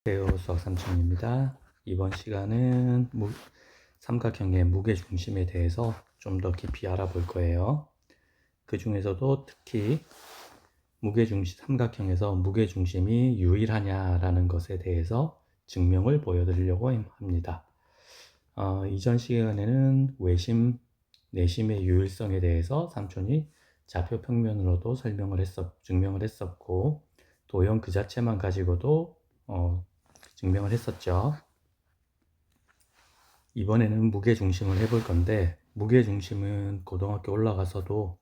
안녕하세요. 수학삼촌입니다. 이번 시간은 삼각형의 무게중심에 대해서 좀 더 깊이 알아볼 거예요. 그 중에서도 특히 삼각형에서 무게중심이 유일하냐라는 것에 대해서 증명을 보여드리려고 합니다. 이전 시간에는 외심, 내심의 유일성에 대해서 삼촌이 좌표 평면으로도 증명을 했었고, 도형 그 자체만 가지고도 증명을 했었죠. 이번에는 무게중심을 해볼 건데, 무게중심은 고등학교 올라가서도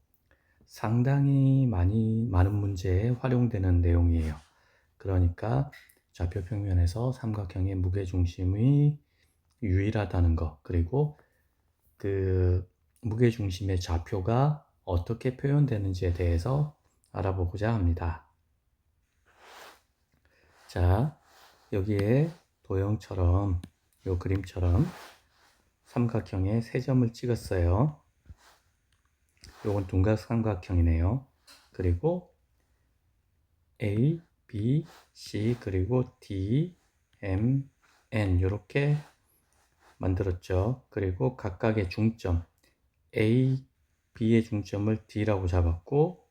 상당히 많은 문제에 활용되는 내용이에요. 그러니까 좌표 평면에서 삼각형의 무게중심이 유일하다는 것, 그리고 그 무게중심의 좌표가 어떻게 표현되는지에 대해서 알아보고자 합니다. 자, 여기에 도형처럼, 요 그림처럼 삼각형에 세 점을 찍었어요. 요건 둔각 삼각형이네요. 그리고 A, B, C, 그리고 D, M, N 이렇게 만들었죠. 그리고 각각의 중점 A, B의 중점을 D라고 잡았고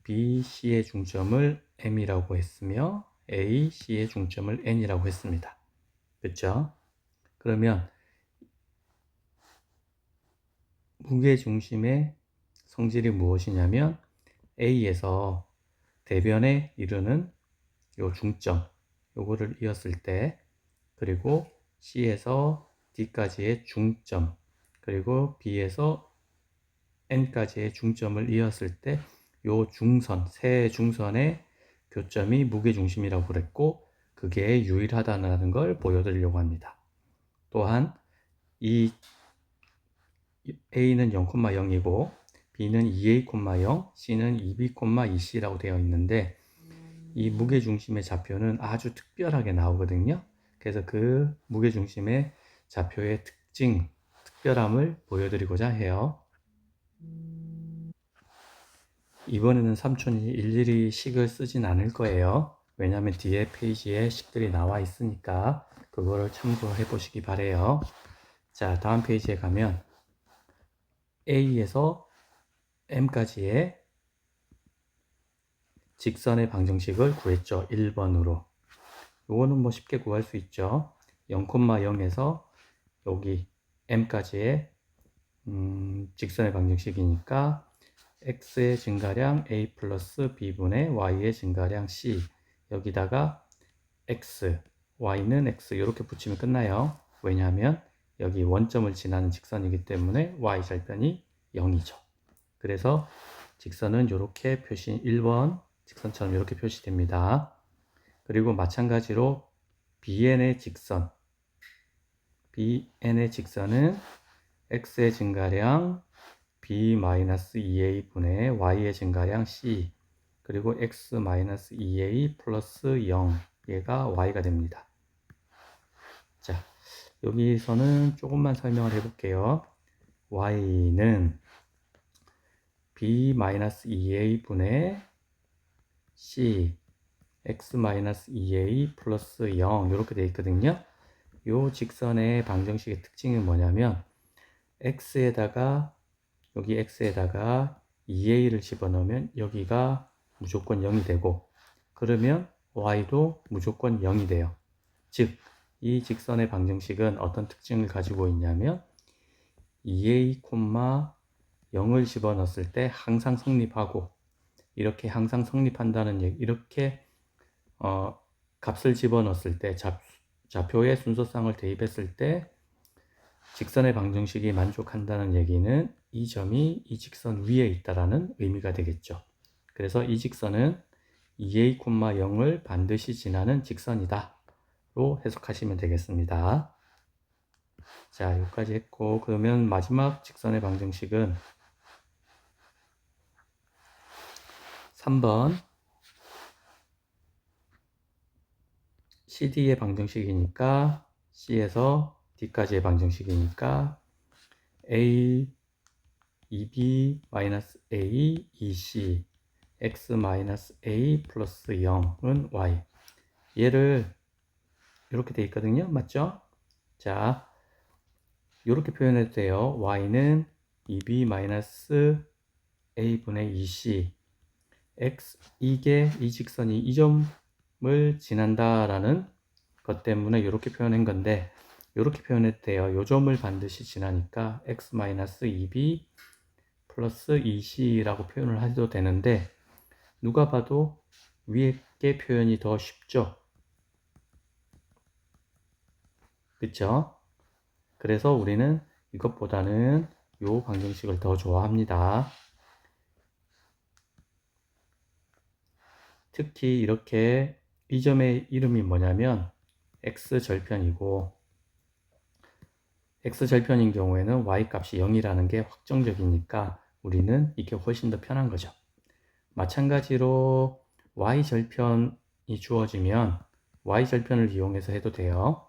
B, C의 중점을 M이라고 했으며 A, C의 중점을 N이라고 했습니다. 그렇죠? 그러면 무게중심의 성질이 무엇이냐면 A에서 대변에 이르는 요 중점, 요거를 이었을 때, 그리고 C에서 D까지의 중점, 그리고 B에서 N까지의 중점을 이었을 때, 요 중선, 세 중선의 교점이 무게중심이라고 그랬고, 그게 유일하다는 걸 보여드리려고 합니다. 또한 이 A는 0,0이고 B는 2A,0, C는 2B,2C라고 되어 있는데 이 무게중심의 좌표는 아주 특별하게 나오거든요. 그래서 그 무게중심의 좌표의 특별함을 보여드리고자 해요. 이번에는 삼촌이 일일이 식을 쓰진 않을 거예요. 왜냐하면 뒤에 페이지에 식들이 나와 있으니까 그거를 참고해 보시기 바래요. 자, 다음 페이지에 가면 A에서 M까지의 직선의 방정식을 구했죠. 1번으로. 요거는 뭐 쉽게 구할 수 있죠. 0,0에서 여기 M까지의 직선의 방정식이니까 X의 증가량 A 플러스 B분의 Y의 증가량 C, 여기다가 X, Y는 X 이렇게 붙이면 끝나요. 왜냐하면 여기 원점을 지나는 직선이기 때문에 Y절편이 0이죠. 그래서 직선은 이렇게 1번 직선처럼 이렇게 표시됩니다. 그리고 마찬가지로 BN의 직선은 X의 증가량 B-2A 분의 Y의 증가량 C, 그리고 X-2A 플러스 0, 얘가 Y가 됩니다. 자, 여기서는 조금만 설명을 해볼게요. Y는 B-2A 분의 C, X-2A 플러스 0 이렇게 되어 있거든요. 이 직선의 방정식의 특징이 뭐냐면 여기 X에다가 2A를 집어넣으면 여기가 무조건 0이 되고, 그러면 Y도 무조건 0이 돼요. 즉, 이 직선의 방정식은 어떤 특징을 가지고 있냐면 2A, 0을 집어넣었을 때 항상 성립하고, 이렇게 항상 성립한다는 얘기, 이렇게 값을 집어넣었을 때, 좌표의 순서상을 대입했을 때 직선의 방정식이 만족한다는 얘기는 이 점이 이 직선 위에 있다라는 의미가 되겠죠. 그래서 이 직선은 2A, 0을 반드시 지나는 직선이다 로 해석하시면 되겠습니다. 자, 여기까지 했고, 그러면 마지막 직선의 방정식은 3번 CD의 방정식이니까, C에서 D까지의 방정식이니까 A, 2B-A, 2C, X-A 플러스 0은 Y, 얘를 이렇게 돼 있거든요. 맞죠? 자, 이렇게 표현해도 돼요. y는 2b-a분의 2c x, 이게 이 직선이 이 점을 지난다라는 것 때문에 이렇게 표현한 건데, 이렇게 표현해도 돼요. 이 점을 반드시 지나니까 x-2b 플러스 2c라고 표현을 해도 되는데, 누가 봐도 위에 게 표현이 더 쉽죠? 그쵸? 그래서 우리는 이것보다는 이 방정식을 더 좋아합니다. 특히 이렇게 이 점의 이름이 뭐냐면 x절편이고, x절편인 경우에는 y값이 0이라는 게 확정적이니까 우리는 이게 훨씬 더 편한 거죠. 마찬가지로 y절편이 주어지면 y절편을 이용해서 해도 돼요.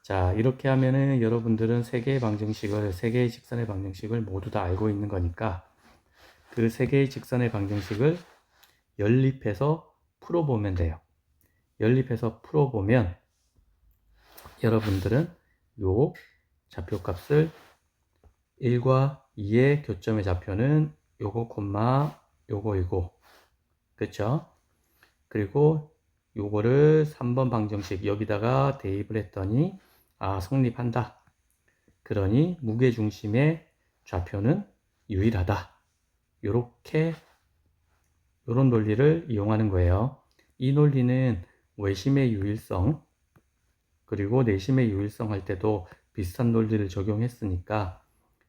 자, 이렇게 하면은 여러분들은 세 개의 방정식을, 세 개의 직선의 방정식을 모두 다 알고 있는 거니까 그 세 개의 직선의 방정식을 연립해서 풀어보면 돼요. 연립해서 풀어보면 여러분들은 요 좌표값을 1과 2의 교점의 좌표는 요거 콤마 요거이고, 그쵸? 그리고 요거를 3번 방정식 여기다가 대입을 했더니 성립한다. 그러니 무게중심의 좌표는 유일하다. 요렇게 요런 논리를 이용하는 거예요. 이 논리는 외심의 유일성 그리고 내심의 유일성 할 때도 비슷한 논리를 적용했으니까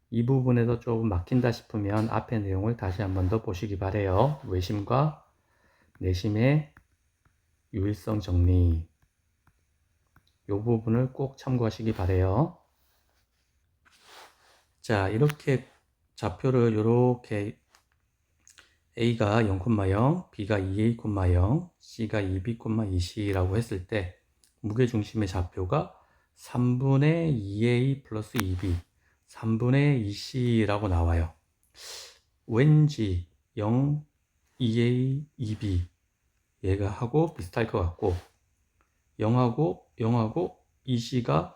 이 부분에서 조금 막힌다 싶으면 앞의 내용을 다시 한 번 더 보시기 바래요. 외심과 내심의 유일성 정리, 이 부분을 꼭 참고하시기 바래요. 자, 이렇게 좌표를 이렇게 A가 0,0, B가 2A,0, C가 2B,2C라고 했을 때 무게중심의 좌표가 3분의 2A 플러스 2B, 3분의 2C라고 나와요. 왠지 0, 2A, 2B 얘가 하고 비슷할 것 같고 0하고 2C가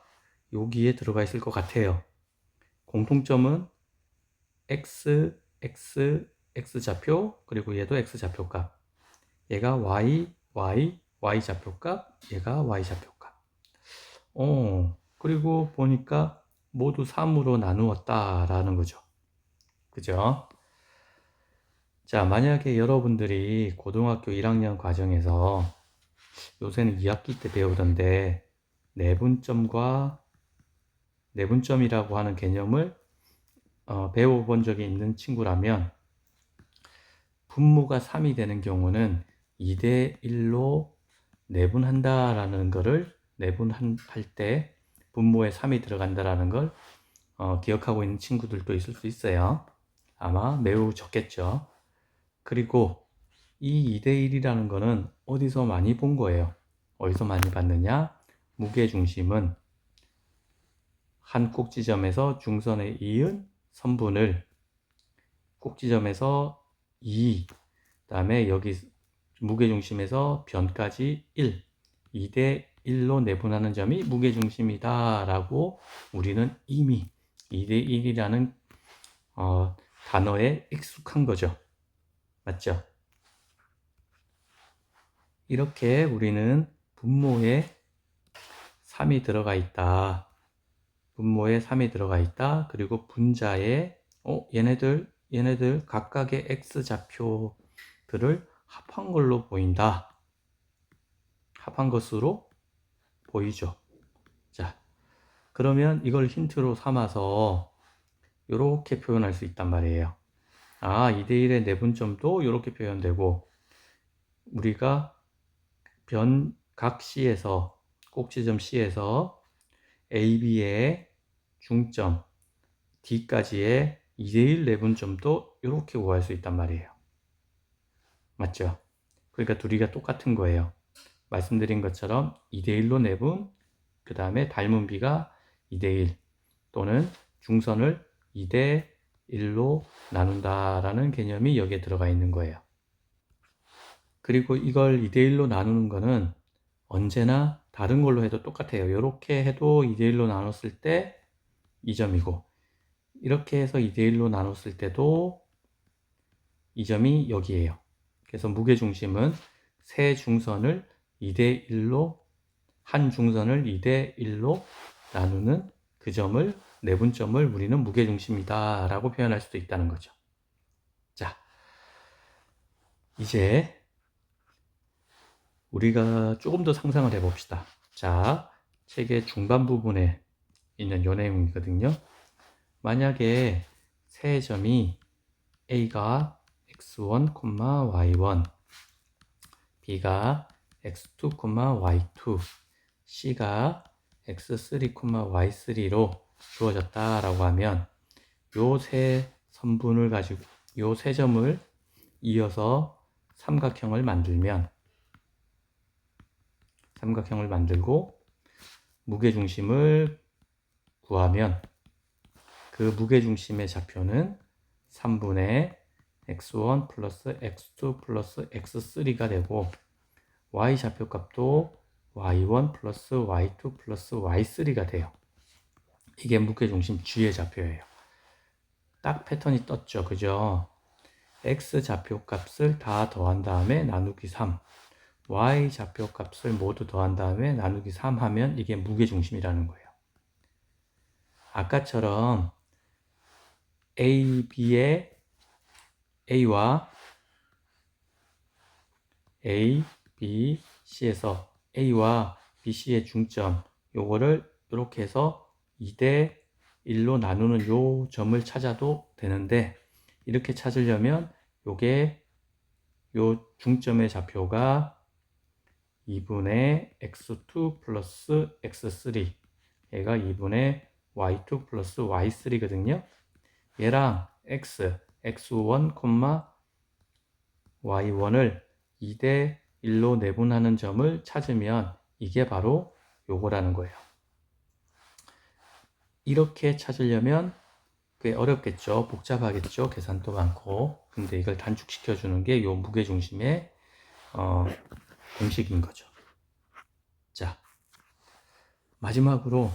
여기에 들어가 있을 것 같아요. 공통점은 X, X, X좌표, 그리고 얘도 X좌표값. 얘가 Y, Y, Y좌표값, 얘가 Y좌표값. 그리고 보니까 모두 3으로 나누었다라는 거죠. 그죠? 자, 만약에 여러분들이 고등학교 1학년 과정에서 요새는 2학기 때 배우던데 내분점이라고 하는 개념을 배워본 적이 있는 친구라면 분모가 3이 되는 경우는 2대 1로 내분한다라는 거를 내분할 때 분모에 3이 들어간다라는 걸 기억하고 있는 친구들도 있을 수 있어요. 아마 매우 적겠죠. 그리고 이 2대 1이라는 거는 어디서 많이 본 거예요. 어디서 많이 봤느냐? 무게중심은 한 꼭지점에서 중선에 이은 선분을 꼭지점에서 2, 그다음에 여기 무게중심에서 변까지 1, 2대 1로 내분하는 점이 무게중심이다 라고 우리는 이미 2대 1이라는 단어에 익숙한 거죠. 맞죠? 이렇게 우리는 분모에 3이 들어가 있다. 분모에 3이 들어가 있다. 그리고 분자에 얘네들 각각의 x좌표들을 합한 걸로 보인다. 합한 것으로 보이죠. 자, 그러면 이걸 힌트로 삼아서 이렇게 표현할 수 있단 말이에요. 2대1의 내분점도 이렇게 표현되고 우리가 각 C에서 꼭지점 C에서 AB의 중점 D까지의 2대1 내분점도 이렇게 구할 수 있단 말이에요. 맞죠? 그러니까 둘이가 똑같은 거예요. 말씀드린 것처럼 2대1로 내분, 그 다음에 닮은 비가 2대1 또는 중선을 2대1로 나눈다라는 개념이 여기에 들어가 있는 거예요. 그리고 이걸 2대1로 나누는 거는 언제나 다른 걸로 해도 똑같아요. 이렇게 해도 2대1로 나눴을 때 2점이고 이렇게 해서 2대1로 나눴을 때도 2점이 여기에요. 그래서 무게중심은 세 중선을 2대1로 한 중선을 2대1로 나누는 그 점을 내분점을 우리는 무게중심이다 라고 표현할 수도 있다는 거죠. 자, 이제 우리가 조금 더 상상을 해봅시다. 자, 책의 중반 부분에 있는 요 내용이거든요. 만약에 세 점이 A가 x1, y1, B가 x2, y2, C가 x3, y3로 주어졌다라고 하면 요 세 선분을 가지고 요 세 점을 이어서 삼각형을 만들고 무게중심을 구하면 그 무게중심의 좌표는 3분의 x1 플러스 x2 플러스 x3가 되고 y 좌표값도 y1 플러스 y2 플러스 y3가 돼요. 이게 무게중심 G의 좌표예요. 딱 패턴이 떴죠. 그죠? x 좌표값을 다 더한 다음에 나누기 3, y 좌표값을 모두 더한 다음에 나누기 3 하면 이게 무게중심이라는 거예요. 아까처럼 A와 A, B, C에서 A와 B, C의 중점 요거를 이렇게 해서 2대1로 나누는 요 점을 찾아도 되는데 이렇게 찾으려면 요게 요 중점의 좌표가 2분의 x2 플러스 x3 얘가 2분의 y2 플러스 y3거든요. 얘랑 x1, y1을 2대1로 내분하는 점을 찾으면 이게 바로 요거라는 거예요. 이렇게 찾으려면 꽤 어렵겠죠. 복잡하겠죠. 계산도 많고. 근데 이걸 단축시켜 주는 게 요 무게중심의 공식인 거죠. 자, 마지막으로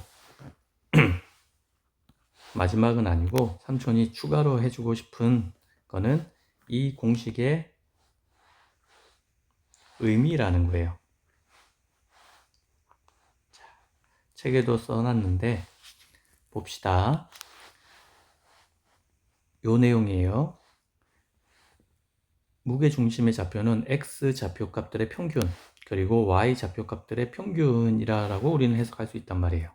마지막은 아니고 삼촌이 추가로 해주고 싶은 거는 이 공식의 의미라는 거예요. 자, 책에도 써놨는데 봅시다. 요 내용이에요. 무게중심의 좌표는 x 좌표값들의 평균 그리고 y 좌표값들의 평균이라고 우리는 해석할 수 있단 말이에요.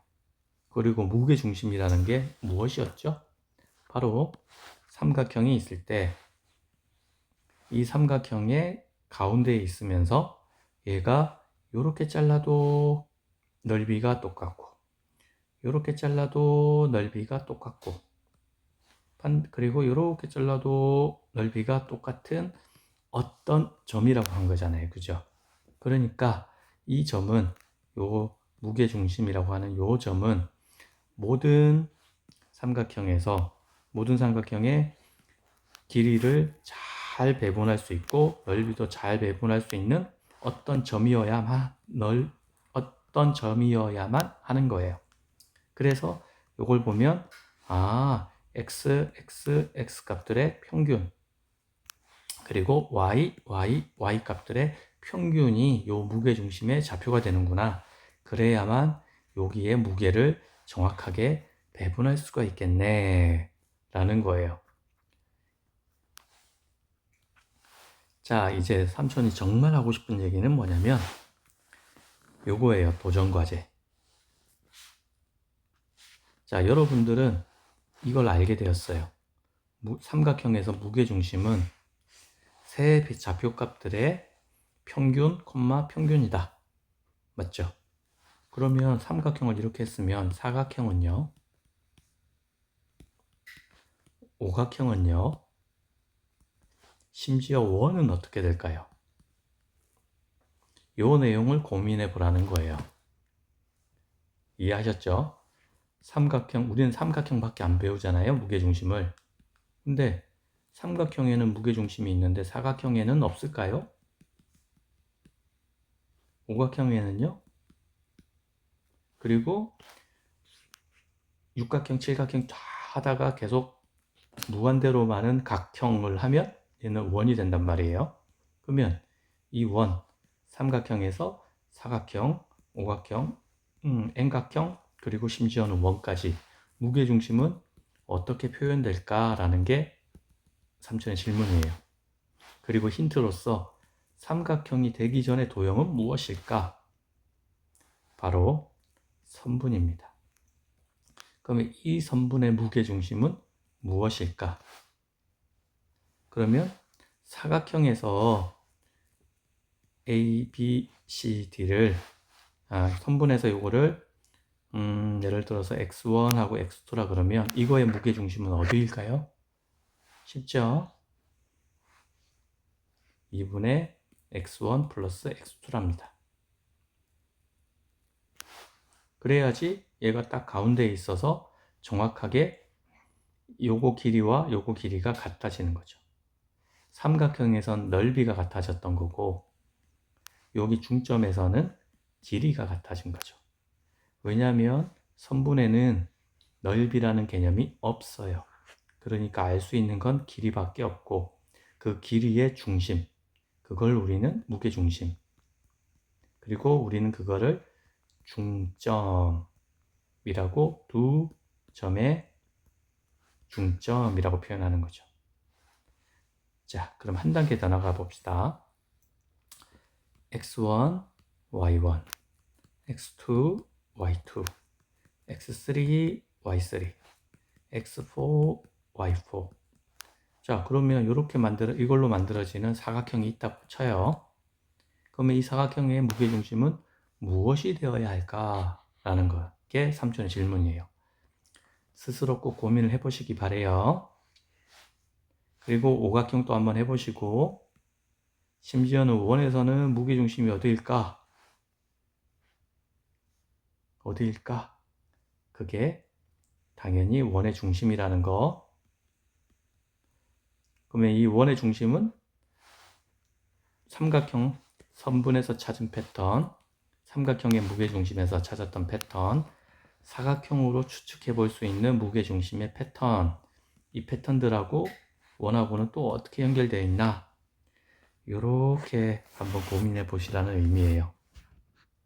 그리고 무게중심이라는 게 무엇이었죠? 바로 삼각형이 있을 때 이 삼각형의 가운데에 있으면서 얘가 이렇게 잘라도 넓이가 똑같고 이렇게 잘라도 넓이가 똑같고 그리고 이렇게 잘라도 넓이가 똑같은 어떤 점이라고 한 거잖아요. 그죠? 그러니까 이 점은 요 무게중심이라고 하는 요 점은 모든 삼각형의 길이를 잘 배분할 수 있고 넓이도 잘 배분할 수 있는 어떤 점이어야만 하는 거예요. 그래서 이걸 보면 x 값들의 평균 그리고 y 값들의 평균이 요 무게중심의 좌표가 되는구나. 그래야만 여기에 무게를 정확하게 배분할 수가 있겠네 라는 거예요. 자, 이제 삼촌이 정말 하고 싶은 얘기는 뭐냐면 요거예요. 도전과제. 자, 여러분들은 이걸 알게 되었어요. 삼각형에서 무게중심은 세 좌표값들의 평균, 평균이다. 맞죠? 그러면 삼각형을 이렇게 했으면 사각형은요? 오각형은요? 심지어 원은 어떻게 될까요? 요 내용을 고민해 보라는 거예요. 이해하셨죠? 우리는 삼각형밖에 안 배우잖아요. 무게중심을. 근데 삼각형에는 무게중심이 있는데 사각형에는 없을까요? 오각형에는요. 그리고 육각형, 칠각형 다 하다가 계속 무한대로 많은 각형을 하면 얘는 원이 된단 말이에요. 그러면 이 원, 삼각형에서 사각형, 오각형, N각형, 그리고 심지어는 원까지 무게중심은 어떻게 표현될까라는 게 삼촌의 질문이에요. 그리고 힌트로서 삼각형이 되기 전의 도형은 무엇일까? 바로 선분입니다. 그러면 이 선분의 무게중심은 무엇일까? 그러면 사각형에서 A, B, C, D를 선분해서 이거를 예를 들어서 x1하고 x2라 그러면 이거의 무게중심은 어디일까요? 쉽죠? 2분의 x1 플러스 x2랍니다. 그래야지 얘가 딱 가운데에 있어서 정확하게 요거 길이와 요거 길이가 같아지는 거죠. 삼각형에선 넓이가 같아졌던 거고 여기 중점에서는 길이가 같아진 거죠. 왜냐하면 선분에는 넓이라는 개념이 없어요. 그러니까 알 수 있는 건 길이밖에 없고 그 길이의 중심, 그걸 우리는 무게중심, 그리고 우리는 그거를 중점이라고, 두 점의 중점이라고 표현하는 거죠. 자, 그럼 한 단계 더 나가 봅시다. x1, y1, x2, y2, x3, y3, x4, y4. 자, 그러면 이걸로 만들어지는 사각형이 있다고 쳐요. 그러면 이 사각형의 무게중심은 무엇이 되어야 할까라는 게 삼촌의 질문이에요. 스스로 꼭 고민을 해보시기 바래요. 그리고 오각형도 한번 해보시고 심지어는 원에서는 무게중심이 어디일까? 어디일까? 그게 당연히 원의 중심이라는 거. 그러면 이 원의 중심은 삼각형 선분에서 찾은 패턴, 삼각형의 무게중심에서 찾았던 패턴, 사각형으로 추측해 볼 수 있는 무게중심의 패턴, 이 패턴들하고 원하고는 또 어떻게 연결되어 있나? 이렇게 한번 고민해 보시라는 의미예요.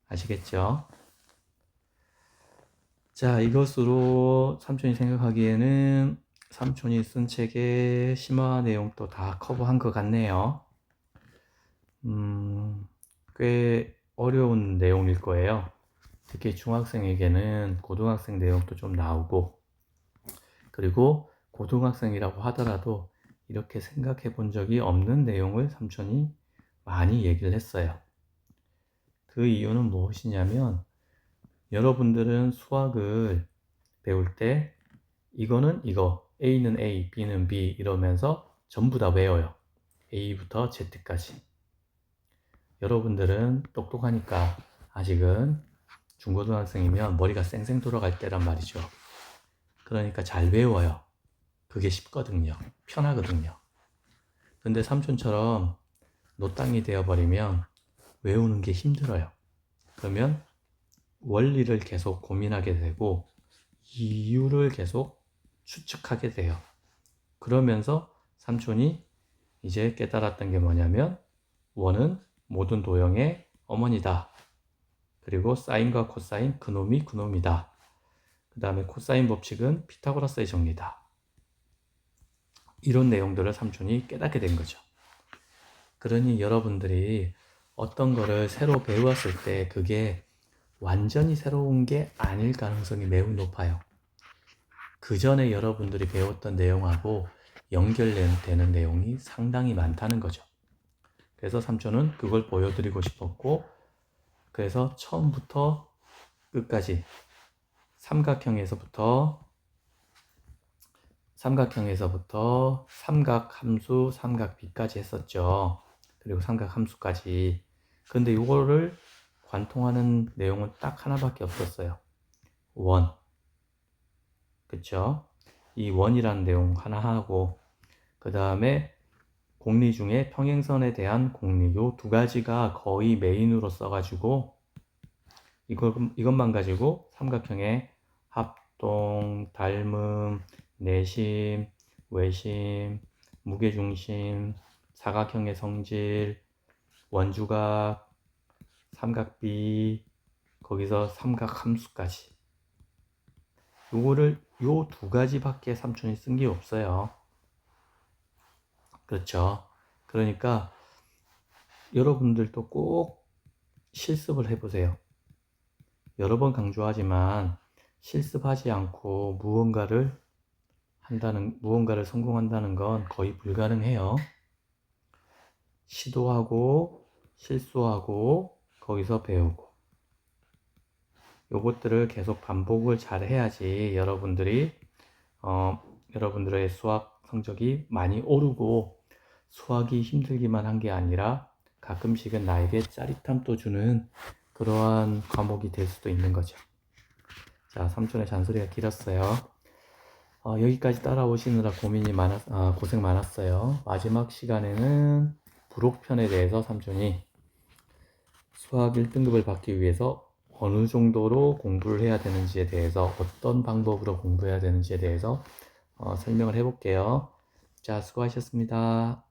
아시겠죠? 자, 이것으로 삼촌이 생각하기에는 삼촌이 쓴 책의 심화 내용도 다 커버한 것 같네요. 꽤 어려운 내용일 거예요. 특히 중학생에게는 고등학생 내용도 좀 나오고, 그리고 고등학생이라고 하더라도 이렇게 생각해 본 적이 없는 내용을 삼촌이 많이 얘기를 했어요. 그 이유는 무엇이냐면, 여러분들은 수학을 배울 때 이거는 이거, A는 A, B는 B 이러면서 전부 다 외워요. A부터 Z까지. 여러분들은 똑똑하니까 아직은 중고등학생이면 머리가 쌩쌩 돌아갈 때란 말이죠. 그러니까 잘 외워요. 그게 쉽거든요. 편하거든요. 근데 삼촌처럼 노땅이 되어버리면 외우는 게 힘들어요. 그러면 원리를 계속 고민하게 되고 이유를 계속 추측하게 돼요. 그러면서 삼촌이 이제 깨달았던 게 뭐냐면 원은 모든 도형의 어머니다. 그리고 사인과 코사인 그놈이 그놈이다. 그 다음에 코사인 법칙은 피타고라스의 정리다. 이런 내용들을 삼촌이 깨닫게 된 거죠. 그러니 여러분들이 어떤 거를 새로 배웠을 때 그게 완전히 새로운 게 아닐 가능성이 매우 높아요. 그 전에 여러분들이 배웠던 내용하고 연결되는 내용이 상당히 많다는 거죠. 그래서 삼촌은 그걸 보여드리고 싶었고, 그래서 처음부터 끝까지 삼각형에서부터 삼각함수, 삼각비까지 했었죠. 그리고 삼각함수까지. 근데 이거를 관통하는 내용은 딱 하나밖에 없었어요. 원. 그쵸? 이 원이라는 내용 하나 하고, 그 다음에 공리 중에 평행선에 대한 공리 요 두 가지가 거의 메인으로 써가지고 이것만 가지고 삼각형의 합동, 닮음, 내심, 외심, 무게중심, 사각형의 성질, 원주각, 삼각비, 거기서 삼각함수까지 요거를 요 두 가지밖에 삼촌이 쓴 게 없어요. 그렇죠. 그러니까 여러분들도 꼭 실습을 해보세요. 여러 번 강조하지만 실습하지 않고 무언가를 성공한다는 건 거의 불가능해요. 시도하고 실수하고 거기서 배우고 요것들을 계속 반복을 잘 해야지 여러분들의 수학 성적이 많이 오르고 수학이 힘들기만 한 게 아니라 가끔씩은 나에게 짜릿함도 주는 그러한 과목이 될 수도 있는 거죠. 자, 삼촌의 잔소리가 길었어요. 여기까지 따라오시느라 고생 많았어요. 마지막 시간에는 부록편에 대해서 삼촌이 수학 1등급을 받기 위해서 어느 정도로 공부를 해야 되는지에 대해서 어떤 방법으로 공부해야 되는지에 대해서 설명을 해볼게요. 자, 수고하셨습니다.